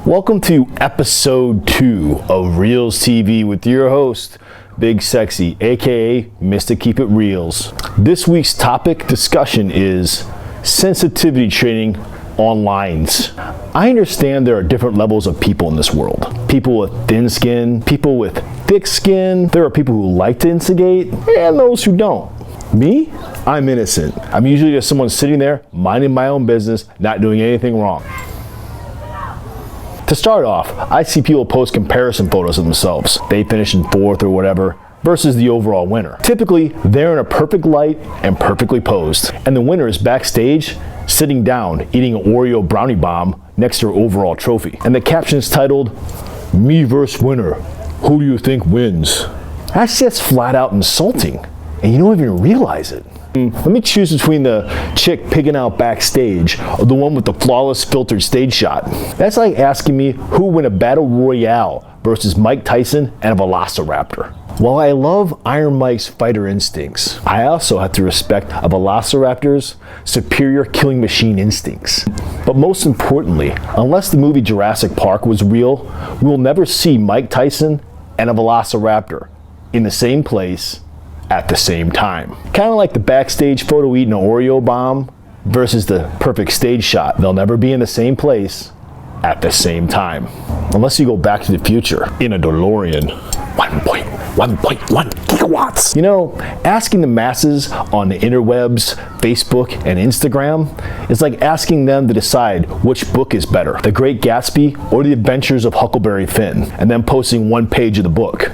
Welcome to episode 2 of Realz TV with your host, Big Sexy, aka Mr. Keep It Realz. This week's topic discussion is sensitivity training on lines. I understand there are different levels of people in this world. People with thin skin, people with thick skin, there are people who like to instigate, and those who don't. Me? I'm innocent. I'm usually just someone sitting there, minding my own business, not doing anything wrong. To start off, I see people post comparison photos of themselves. They finish in 4th or whatever, versus the overall winner. Typically, they're in a perfect light and perfectly posed, and the winner is backstage, sitting down, eating an Oreo brownie bomb next to her overall trophy. And the caption is titled, "Me vs. Winner. Who do you think wins?" That's just flat out insulting, and you don't even realize it. Let me choose between the chick pigging out backstage or the one with the flawless filtered stage shot. That's like asking me who would win a battle royale versus Mike Tyson and a velociraptor. While I love Iron Mike's fighter instincts, I also have to respect a velociraptor's superior killing machine instincts. But most importantly, unless the movie Jurassic Park was real, we'll never see Mike Tyson and a velociraptor in the same place at the same time. Kind of like the backstage photo eating an Oreo bomb versus the perfect stage shot. They'll never be in the same place at the same time. Unless you go back to the future in a DeLorean. 1.1 gigawatts. You know, asking the masses on the interwebs, Facebook, and Instagram is like asking them to decide which book is better, The Great Gatsby or The Adventures of Huckleberry Finn, and then posting one page of the book.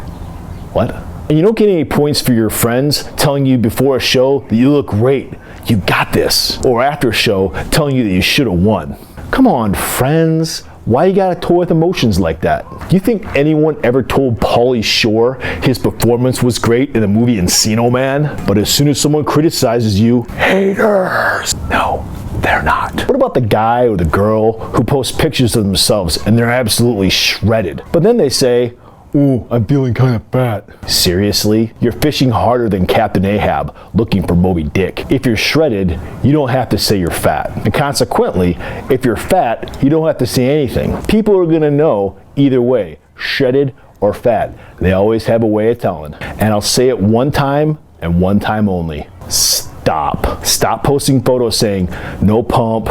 What? And you don't get any points for your friends telling you before a show that you look great, you got this, or after a show telling you that you should have won. Come on, friends. Why you gotta toy with emotions like that? Do you think anyone ever told Pauly Shore his performance was great in the movie Encino Man? But as soon as someone criticizes you, haters. No, they're not. What about the guy or the girl who posts pictures of themselves and they're absolutely shredded? But then they say, "Ooh, I'm feeling kind of fat." Seriously? You're fishing harder than Captain Ahab looking for Moby Dick. If you're shredded, you don't have to say you're fat. And consequently, if you're fat, you don't have to say anything. People are gonna know either way, shredded or fat. They always have a way of telling. And I'll say it one time and one time only. Stop. Stop posting photos saying no pump,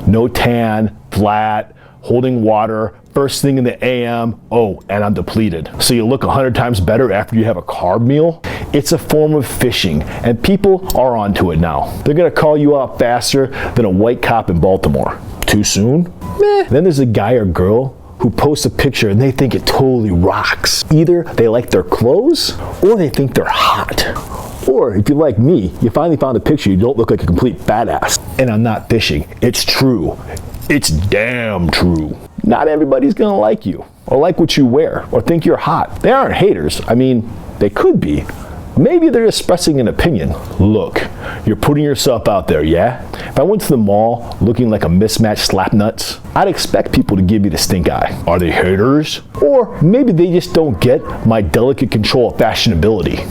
no tan, flat, holding water, first thing in the AM, oh, and I'm depleted. So you look 100 times better after you have a carb meal? It's a form of phishing, and people are onto it now. They're gonna call you out faster than a white cop in Baltimore. Too soon? Meh. Then there's a guy or girl who posts a picture and they think it totally rocks. Either they like their clothes or they think they're hot. Or if you're like me, you finally found a picture you don't look like a complete badass. And I'm not fishing, it's true. It's damn true. Not everybody's gonna like you, or like what you wear, or think you're hot. They aren't haters. I mean, they could be. Maybe they're expressing an opinion. Look, you're putting yourself out there, yeah? If I went to the mall looking like a mismatched slapnuts, I'd expect people to give me the stink eye. Are they haters? Or maybe they just don't get my delicate control of fashionability.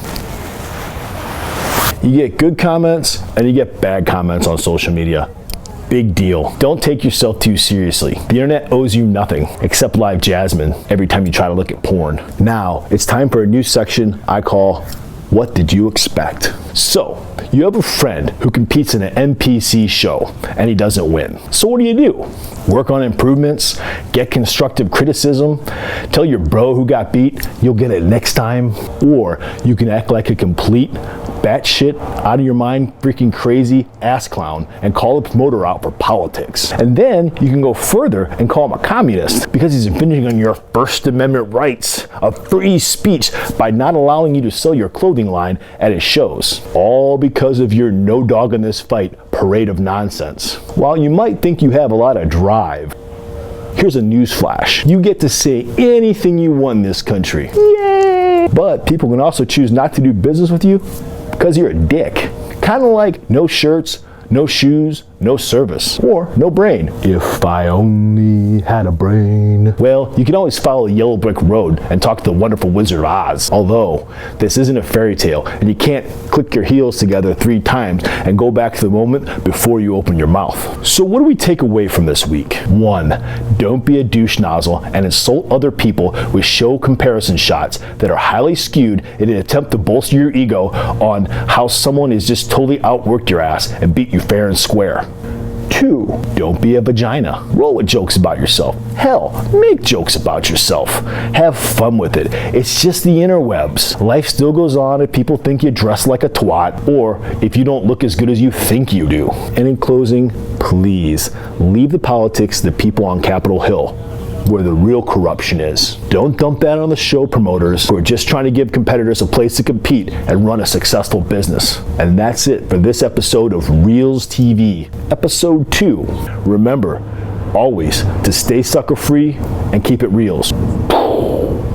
You get good comments and you get bad comments on social media. Big deal. Don't take yourself too seriously. The internet owes you nothing except live Jasmine every time you try to look at porn. Now, it's time for a new section I call, What Did You Expect? So, you have a friend who competes in an NPC show and he doesn't win. So what do? Work on improvements, get constructive criticism, tell your bro who got beat you'll get it next time, or you can act like a complete batshit, out of your mind, freaking crazy ass clown and call the promoter out for politics. And then you can go further and call him a communist because he's infringing on your First Amendment rights of free speech by not allowing you to sell your clothing line at his shows. All because of your no dog in this fight parade of nonsense. While you might think you have a lot of drive, here's a newsflash. You get to say anything you want in this country. Yay! But people can also choose not to do business with you because you're a dick. Kind of like no shirts, no shoes, no service, or no brain. If I only had a brain. Well, you can always follow the yellow brick road and talk to the wonderful Wizard of Oz. Although, this isn't a fairy tale, and you can't click your heels together 3 times and go back to the moment before you open your mouth. So what do we take away from this week? 1. Don't be a douche nozzle and insult other people with show comparison shots that are highly skewed in an attempt to bolster your ego on how someone is just totally outworked your ass and beat you fair and square. 2. Don't be a vagina. Roll with jokes about yourself. Hell, make jokes about yourself. Have fun with it. It's just the interwebs. Life still goes on if people think you dress like a twat, or if you don't look as good as you think you do. And in closing, please leave the politics to the people on Capitol Hill, where the real corruption is. Don't dump that on the show promoters who are just trying to give competitors a place to compete and run a successful business. And that's it for this episode of Realz TV, episode 2. Remember, always to stay sucker free and keep it Realz.